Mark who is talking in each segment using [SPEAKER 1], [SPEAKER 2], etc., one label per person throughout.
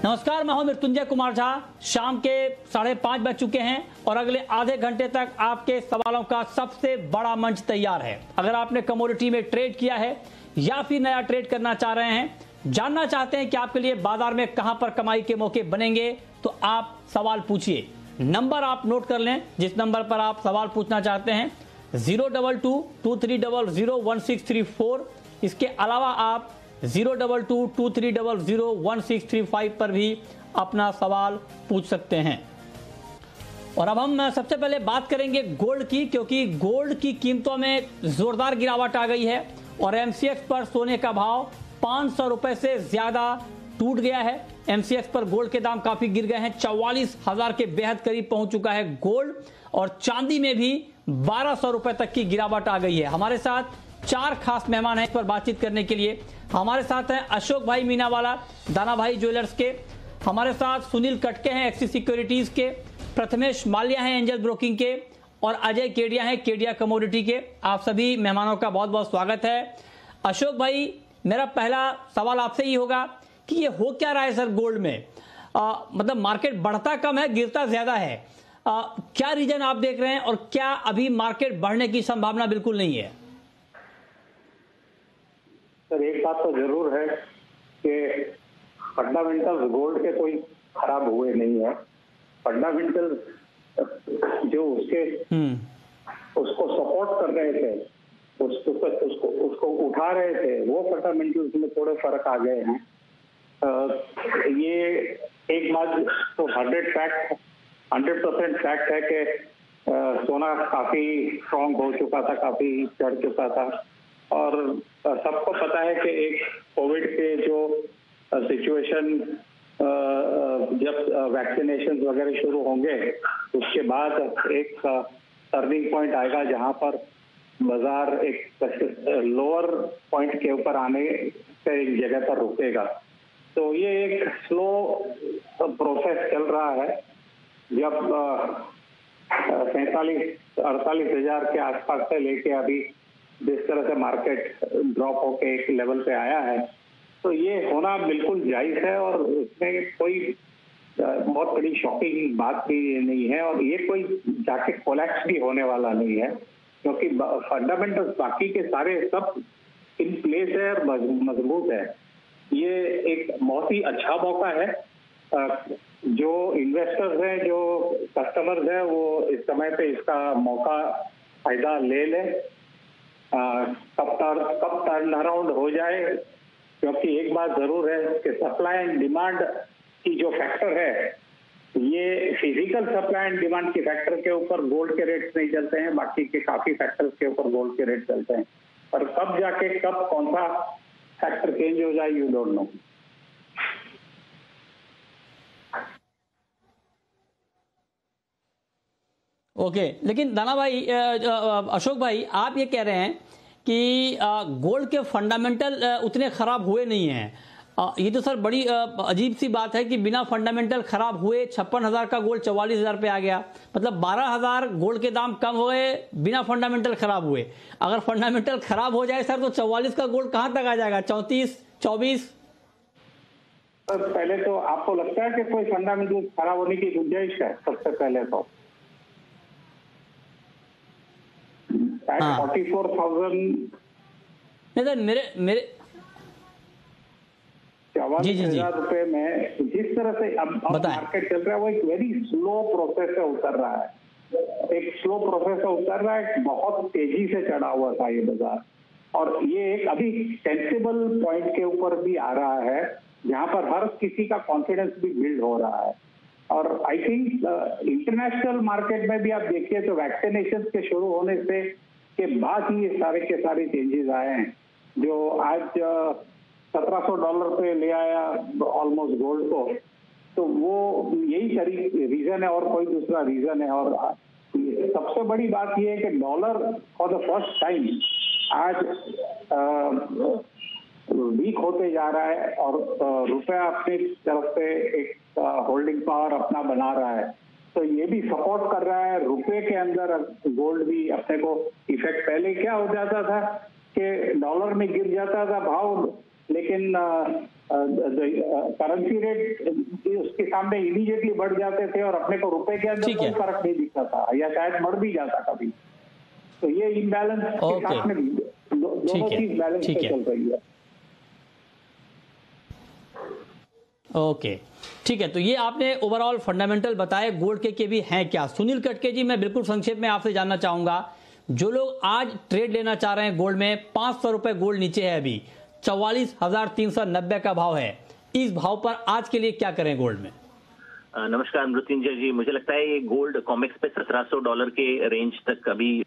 [SPEAKER 1] नमस्कार, मैं हूं मृत्युंजय कुमार झा। शाम के 5:30 बज चुके हैं और अगले आधे घंटे तक आपके सवालों का सबसे बड़ा मंच तैयार है। अगर आपने कमोडिटी में ट्रेड किया है या फिर नया ट्रेड करना चाह रहे हैं, जानना चाहते हैं कि आपके लिए बाजार में कहां पर कमाई के मौके बनेंगे, तो आप सवाल पूछिए। नंबर आप नोट कर लें जिस नंबर पर आप सवाल पूछना चाहते हैं, 02223001634। इसके अलावा आप 02223001635 पर भी अपना सवाल पूछ सकते हैं। और अब हम सबसे पहले बात करेंगे गोल्ड की, क्योंकि गोल्ड की कीमतों में जोरदार गिरावट आ गई है और एमसीएक्स पर सोने का भाव 500 रुपए से ज्यादा टूट गया है। एमसीएक्स पर गोल्ड के दाम काफी गिर गए हैं, 44,000 के बेहद करीब पहुंच चुका है गोल्ड, और चांदी में भी 1200 रुपए तक की गिरावट आ गई है। हमारे साथ 4 खास मेहमान हैं इस पर बातचीत करने के लिए। हमारे साथ हैं अशोक भाई मीनावाला, दाना भाई ज्वेलर्स के। हमारे साथ सुनील कटके हैं एक्सिस सिक्योरिटीज के, प्रथमेश माल्या हैं एंजल ब्रोकिंग के, और अजय केडिया हैं केडिया कमोडिटी के। आप सभी मेहमानों का बहुत बहुत स्वागत है। अशोक भाई, मेरा पहला सवाल आपसे ही होगा कि ये हो क्या रहा है सर गोल्ड में? मतलब मार्केट बढ़ता कम है, गिरता ज्यादा है। क्या रीजन आप देख रहे हैं और क्या अभी मार्केट बढ़ने की संभावना बिल्कुल नहीं है?
[SPEAKER 2] सर, एक बात तो जरूर है कि फंडामेंटल्स गोल्ड के कोई खराब हुए नहीं है। फंडामेंटल्स जो उसको सपोर्ट कर रहे थे, उसको उठा रहे थे, वो फंडामेंटल्स में थोड़े फर्क आ गए हैं। ये एक बात तो 100% फैक्ट है कि सोना काफी स्ट्रॉन्ग हो चुका था, काफी चढ़ चुका था, और सबको पता है कि एक कोविड के जो सिचुएशन, जब वैक्सीनेशन वगैरह शुरू होंगे उसके बाद एक टर्निंग पॉइंट आएगा जहां पर बाजार एक लोअर पॉइंट के ऊपर आने से एक जगह पर रुकेगा। तो ये एक स्लो प्रोसेस चल रहा है। जब 47-48 हजार के आसपास से लेके अभी जिस तरह से मार्केट ड्रॉप होके एक लेवल पे आया है, तो ये होना बिल्कुल जायज है और उसमें कोई बहुत बड़ी शॉकिंग बात भी नहीं है, और ये कोई जाके कोलैप्स भी होने वाला नहीं है, क्योंकि फंडामेंटल्स बाकी के सारे सब इन प्लेस है और मजबूत है। ये एक बहुत ही अच्छा मौका है। जो इन्वेस्टर्स हैं, जो कस्टमर्स हैं, वो इस समय पे इसका मौका फायदा ले लें। कब टर्न अराउंड हो जाए, क्योंकि एक बात जरूर है कि सप्लाई एंड डिमांड की जो फैक्टर है, ये फिजिकल सप्लाई एंड डिमांड की फैक्टर के ऊपर गोल्ड के रेट्स नहीं चलते हैं, बाकी के काफी फैक्टर्स के ऊपर गोल्ड के रेट चलते हैं। और कब जाके कब कौन सा फैक्टर चेंज हो जाए, यू डोंट नो।
[SPEAKER 1] ओके, लेकिन दाना भाई, अशोक भाई, आप ये कह रहे हैं कि गोल्ड के फंडामेंटल उतने खराब हुए नहीं हैं। ये तो सर बड़ी अजीब सी बात है कि बिना फंडामेंटल खराब हुए 56,000 का गोल्ड 44,000 पे आ गया। मतलब 12,000 गोल्ड के दाम कम हुए बिना फंडामेंटल खराब हुए। अगर फंडामेंटल खराब हो जाए सर, तो 44 का गोल्ड कहां तक आ जाएगा? 34, 24?
[SPEAKER 2] पहले तो आपको लगता है कि कोई फंडामेंटल खराब होने की गुंजाइश है? सबसे पहले तो 44,000
[SPEAKER 1] नहीं सर, मेरे
[SPEAKER 2] 44,000 रुपए में जिस तरह से अब मार्केट चल रहा है, वो एक वेरी स्लो प्रोसेस से उतर रहा है। एक स्लो प्रोसेस से उतर रहा है, बहुत तेजी से चढ़ा हुआ था ये बाजार, और ये एक अभी सेंसिबल पॉइंट के ऊपर भी आ रहा है जहां पर हर किसी का कॉन्फिडेंस भी बिल्ड हो रहा है। और आई थिंक इंटरनेशनल मार्केट में भी आप देखिए तो वैक्सीनेशन के शुरू होने से के बाद ही ये सारे के सारे चेंजेस आए हैं, जो आज $1,700 पे ले आया ऑलमोस्ट गोल्ड को। तो वो यही रीजन है और कोई दूसरा रीजन है। और सबसे बड़ी बात ये है कि dollar for the first time आज वीक होते जा रहा है और रुपया अपनी तरफ से एक होल्डिंग पावर अपना बना रहा है। तो ये भी सपोर्ट कर रहा है रुपए के अंदर गोल्ड भी अपने को इफेक्ट। पहले क्या हो जाता था कि डॉलर में गिर जाता था भाव, लेकिन करेंसी रेट उसके सामने इमीडिएटली बढ़ जाते थे और अपने को रुपए के अंदर कोई फर्क नहीं दिखता था, या शायद बढ़ भी जाता कभी। तो ये इम्बैलेंस के साथ में दोनों चीज बैलेंस पे चल रही है।
[SPEAKER 1] ओके, ठीक है। तो ये आपने ओवरऑल फंडामेंटल बताए गोल्ड के भी हैं क्या। सुनील कटके जी, मैं बिल्कुल संक्षेप में आपसे जानना चाहूंगा, जो लोग आज ट्रेड लेना चाह रहे हैं गोल्ड में, 500 रुपए गोल्ड नीचे है, अभी 44,390 का भाव है, इस भाव पर आज के लिए क्या करें गोल्ड में?
[SPEAKER 3] नमस्कार मृत्युंजय जी, मुझे लगता है ये गोल्ड कॉमेक्स पे $1700 के रेंज तक अभी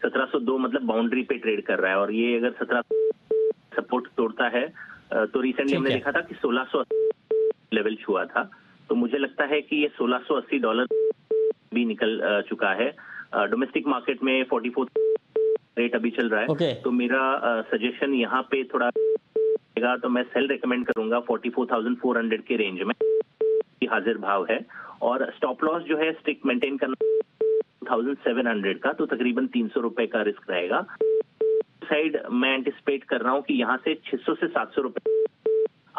[SPEAKER 3] 1702 मतलब बाउंड्री पे ट्रेड कर रहा है, और ये अगर 17 सपोर्ट तोड़ता है तो रिसेंटली हमने देखा था कि 1680 लेवल छुआ था। तो मुझे लगता है कि ये $1680 भी निकल चुका है। डोमेस्टिक मार्केट में 44 रेट अभी चल रहा है। तो मेरा सजेशन यहाँ पे थोड़ा तो मैं सेल रेकमेंड करूंगा 44,400 के रेंज में हाजिर भाव है, और स्टॉप लॉस जो है स्ट्रिक्ट मेंटेन करना 1700 का, तो तकरीबन 300 रुपए का रिस्क रहेगा। साइड मैं एंटिसिपेट कर रहा हूं कि यहाँ से 600 से 700 रुपए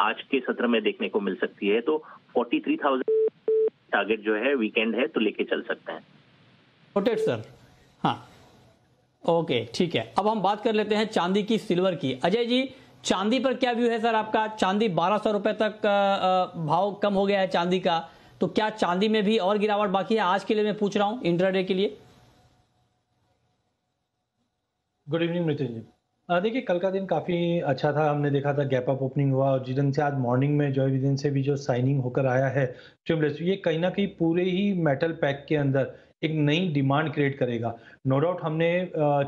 [SPEAKER 3] आज के सत्र में देखने को मिल सकती है। तो 43,000 टारगेट जो है वीकेंड है तो लेके चल सकते हैं।
[SPEAKER 1] Noted sir. हाँ, ओके, ठीक है। अब हम बात कर लेते हैं चांदी की, सिल्वर की। अजय जी, चांदी पर क्या व्यू है सर आपका? चांदी 1200 रुपए तक भाव कम हो गया है चांदी का, तो क्या चांदी में भी और गिरावट बाकी है? आज के लिए मैं पूछ रहा हूं, इंट्राडे के लिए।
[SPEAKER 4] गुड इवनिंग मृत्युंजय जी। देखिए, कल का दिन काफ़ी अच्छा था। हमने देखा था गैप अप ओपनिंग हुआ, और जिस दिन से आज मॉर्निंग में जॉय विदिन से भी जो साइनिंग होकर आया है ट्रिमलेस, ये कहीं ना कहीं पूरे ही मेटल पैक के अंदर एक नई डिमांड क्रिएट करेगा। नो डाउट हमने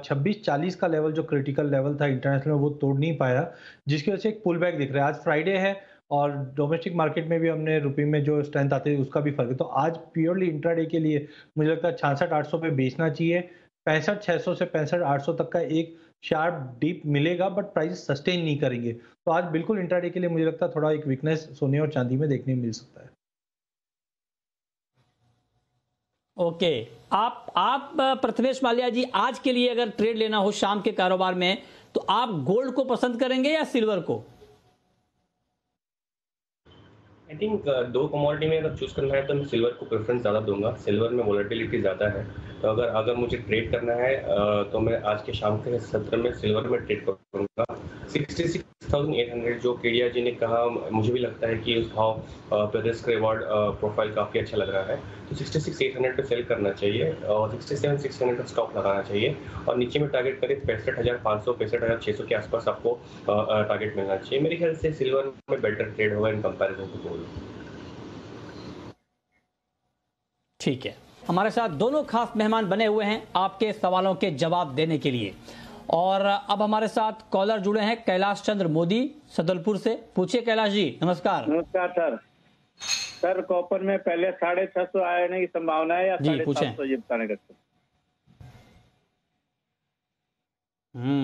[SPEAKER 4] 2640 का लेवल जो क्रिटिकल लेवल था इंटरनेशनल में, वो तोड़ नहीं पाया, जिसकी वजह से एक पुल बैक दिख रहा है। आज फ्राइडे है और डोमेस्टिक मार्केट में भी हमने रुपये में जो स्ट्रेंथ आती है उसका भी फर्क है। तो आज प्योरली इंट्राडे के लिए मुझे लगता है 66,800 पे बेचना चाहिए। 65,600 से 65,800 तक का एक शार्प डीप मिलेगा, बट प्राइस सस्टेन नहीं करेंगे। तो आज बिल्कुल इंट्राडे के लिए मुझे लगता है थोड़ा एक वीकनेस सोने और चांदी में देखने मिल सकता है।
[SPEAKER 1] ओके, आप प्रथमेश माल्या जी, आज के लिए अगर ट्रेड लेना हो शाम के कारोबार में, तो आप गोल्ड को पसंद करेंगे या सिल्वर को?
[SPEAKER 5] आई थिंक दो कमोडिटी में अगर चूज करना है तो मैं सिल्वर को प्रेफरेंस ज़्यादा दूंगा। सिल्वर में वॉलेटिलिटी ज़्यादा है, तो अगर मुझे ट्रेड करना है तो मैं आज के शाम के सत्र में सिल्वर में ट्रेड करूंगा। 66,800 जो केडिया जी ने कहा, मुझे भी लगता है कि उस भाव पर रिस्क रिवॉर्ड प्रोफाइल काफ़ी अच्छा लग रहा है। तो 66,800 पे सेल करना चाहिए और 67,600 का स्टॉप लगाना चाहिए, और नीचे में टारगेट करें 65,500 65,600 के आसपास आपको टारगेट मिलना चाहिए। मेरे ख्याल से सिल्वर में बेटर ट्रेड होगा इन कंपैरिजन टू गोल्ड।
[SPEAKER 1] ठीक है, हमारे साथ दोनों खास मेहमान बने हुए हैं आपके सवालों के जवाब देने के लिए, और अब हमारे साथ कॉलर जुड़े हैं कैलाश चंद्र मोदी सदलपुर से। पूछिए कैलाश जी। नमस्कार।
[SPEAKER 2] नमस्कार सर। सर, कॉपर में पहले 650 आने की संभावना है या 750 ये बताने का?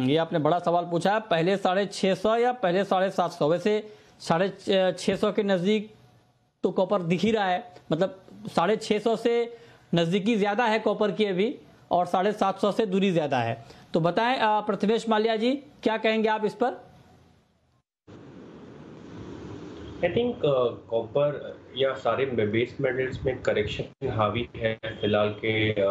[SPEAKER 1] ये आपने बड़ा सवाल पूछा है। पहले 650 या पहले 750? वैसे 650 के नजदीक तो कॉपर दिख ही रहा है, मतलब 650 से नजदीकी ज्यादा है कॉपर की अभी, और 750 से दूरी ज्यादा है। तो बताएं प्रथमेश माल्या जी, क्या कहेंगे आप इस पर?
[SPEAKER 5] आई थिंक कॉपर या सारे बेस मेटल्स में करेक्शन हावी है फिलहाल के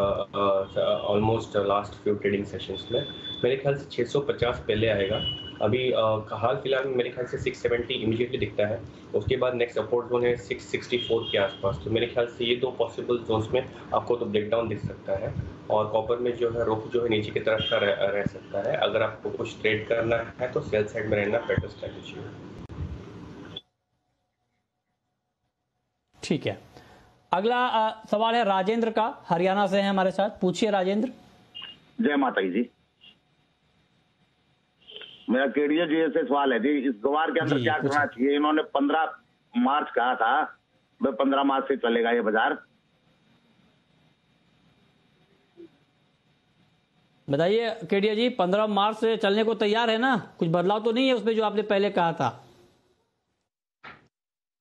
[SPEAKER 5] almost last few trading sessions में। मेरे ख्याल से 650 पहले आएगा। अभी हाल फिलहाल में मेरे ख्याल से 670 इमीडिएटली दिखता है। उसके बाद नेक्स्ट सपोर्ट जोन है 664 के आसपास। तो मेरे ख्याल से ये दो पॉसिबल जोन्स में आपको तो ब्रेकडाउन दिख सकता है, और कॉपर में जो है रुख जो है नीचे की तरफ का रह सकता है। अगर आपको कुछ ट्रेड करना है तो सेल साइड में रहना बेटर स्ट्रेटेजी है।
[SPEAKER 1] ठीक है, अगला सवाल है राजेंद्र का, हरियाणा से है हमारे साथ। पूछिए राजेंद्र।
[SPEAKER 6] जय माता जी। मेरा केडिया जी से सवाल है जी, इस गुवार के अंदर क्या करना चाहिए? इन्होंने 15 मार्च कहा था, वह 15 मार्च से चलेगा ये बाजार।
[SPEAKER 1] बताइए केडिया जी, 15 मार्च से चलने को तैयार है ना? कुछ बदलाव तो नहीं है उसमें जो आपने पहले कहा था?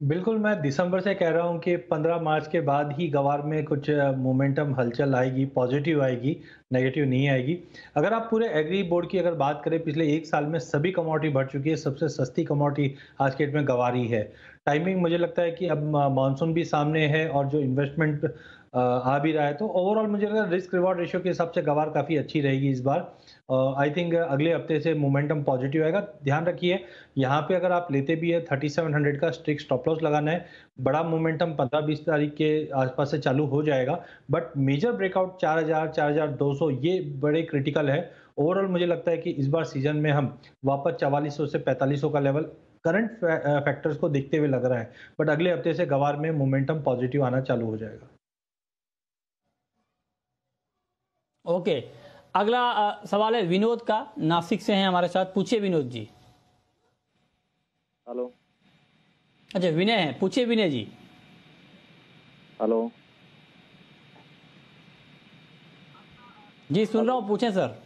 [SPEAKER 4] बिल्कुल, मैं दिसंबर से कह रहा हूँ कि 15 मार्च के बाद ही गवार में कुछ मोमेंटम हलचल आएगी, पॉजिटिव आएगी, नेगेटिव नहीं आएगी। अगर आप पूरे एग्री बोर्ड की अगर बात करें, पिछले 1 साल में सभी कमोडिटी बढ़ चुकी है, सबसे सस्ती कमोडिटी आज के डेट में गवार ही है। टाइमिंग मुझे लगता है कि अब मानसून भी सामने है और जो इन्वेस्टमेंट आ भी रहा है, तो ओवरऑल मुझे लग रहा है रिस्क रिवॉर्ड रेशियो के हिसाब से गवार काफ़ी अच्छी रहेगी इस बार। आई थिंक अगले हफ्ते से मोमेंटम पॉजिटिव आएगा। ध्यान रखिए, यहाँ पे अगर आप लेते भी है 3700 का स्ट्रिक्ट स्टॉप लॉस लगाना है। बड़ा मोमेंटम 15-20 तारीख के आसपास से चालू हो जाएगा, बट मेजर ब्रेकआउट 4000 4200 ये बड़े क्रिटिकल है। ओवरऑल मुझे लगता है कि इस बार सीजन में हम वापस 4400 से 4500 का लेवल करंट फैक्टर्स को देखते हुए लग रहा है, बट अगले हफ्ते से गवार में मोमेंटम पॉजिटिव आना चालू हो जाएगा।
[SPEAKER 1] ओके, अगला सवाल है विनोद का, नासिक से हैं हमारे साथ। पूछिए विनोद जी।
[SPEAKER 7] हेलो।
[SPEAKER 1] अच्छा, विनय हैं, पूछिए विनय जी।
[SPEAKER 7] हेलो
[SPEAKER 1] जी, सुन रहा हूँ, पूछें सर।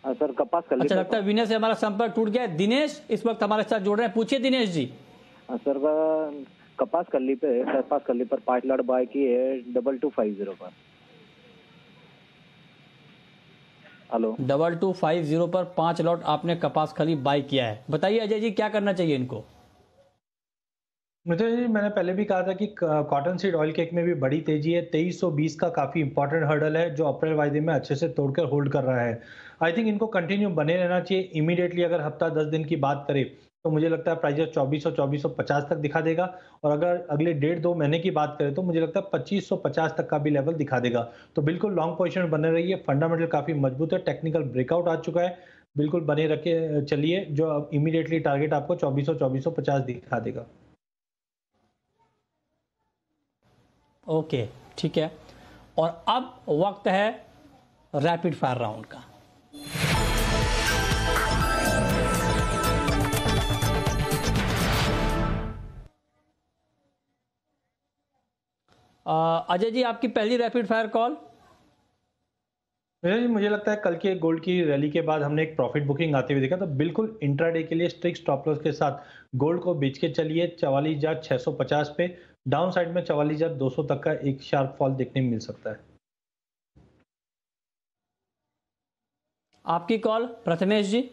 [SPEAKER 7] सर, कपास कल्ली।
[SPEAKER 1] अच्छा, लगता है विनय से हमारा संपर्क टूट गया। दिनेश इस वक्त हमारे साथ जुड़ रहे हैं, पूछिए दिनेश जी।
[SPEAKER 7] सर, कपास कल्ली पर 5 लॉट बाय की है 2250 पर। हेलो।
[SPEAKER 1] 2250 पर 5 लॉट आपने कपास खली बाय किया है। बताइए अजय जी, क्या करना चाहिए इनको?
[SPEAKER 4] मुझे मैंने पहले भी कहा था कि कॉटन सीड ऑयल केक में भी बड़ी तेजी है। 2320 का काफी इंपॉर्टेंट हर्डल है जो अप्रैल वायदे में अच्छे से तोड़कर होल्ड कर रहा है। आई थिंक इनको कंटिन्यू बने रहना चाहिए। इमीडिएटली अगर हफ्ता 10 दिन की बात करें तो मुझे लगता है प्राइस 2400-2450 तक दिखा देगा, और अगर अगले 1.5-2 महीने की बात करें तो मुझे लगता है 2550 तक का भी लेवल दिखा देगा। तो बिल्कुल लॉन्ग पोजीशन बने रहिए। फंडामेंटल काफी मजबूत है, टेक्निकल ब्रेकआउट आ चुका है, बिल्कुल बने रखे चलिए, जो इमीडिएटली टारगेट आपको 2400-2450 दिखा देगा।
[SPEAKER 1] ओके, ठीक है। और अब वक्त है रैपिड फायर राउंड का। अजय जी, आपकी पहली रैपिड फायर कॉल।
[SPEAKER 4] मुझे लगता है कल के गोल्ड की रैली के बाद हमने एक प्रॉफिट बुकिंग आते हुए देखा, तो बिल्कुल इंट्राडे के लिए स्ट्रिक्ट स्टॉप लॉस के साथ गोल्ड को बेच के चलिए 44,650 पे। डाउन साइड में 44,200 तक का एक शार्प फॉल देखने में मिल सकता है।
[SPEAKER 1] आपकी कॉल प्रथमेश जी।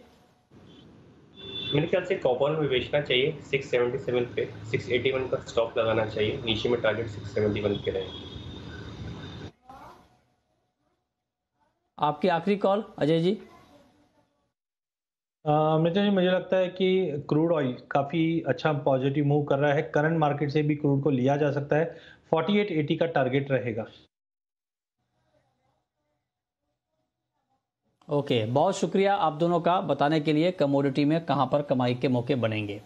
[SPEAKER 5] मेरे ख्याल से कॉपर में बेचना चाहिए 677 पे, 681 का स्टॉप लगाना चाहिए, नीचे में टारगेट 671 के रहे।
[SPEAKER 1] आपकी आखिरी कॉल अजय जी।
[SPEAKER 4] मुझे लगता है कि क्रूड ऑयल काफ़ी अच्छा पॉजिटिव मूव कर रहा है। करंट मार्केट से भी क्रूड को लिया जा सकता है। 4880 का टारगेट रहेगा।
[SPEAKER 1] ओके, बहुत शुक्रिया आप दोनों का बताने के लिए कमोडिटी में कहां पर कमाई के मौके बनेंगे।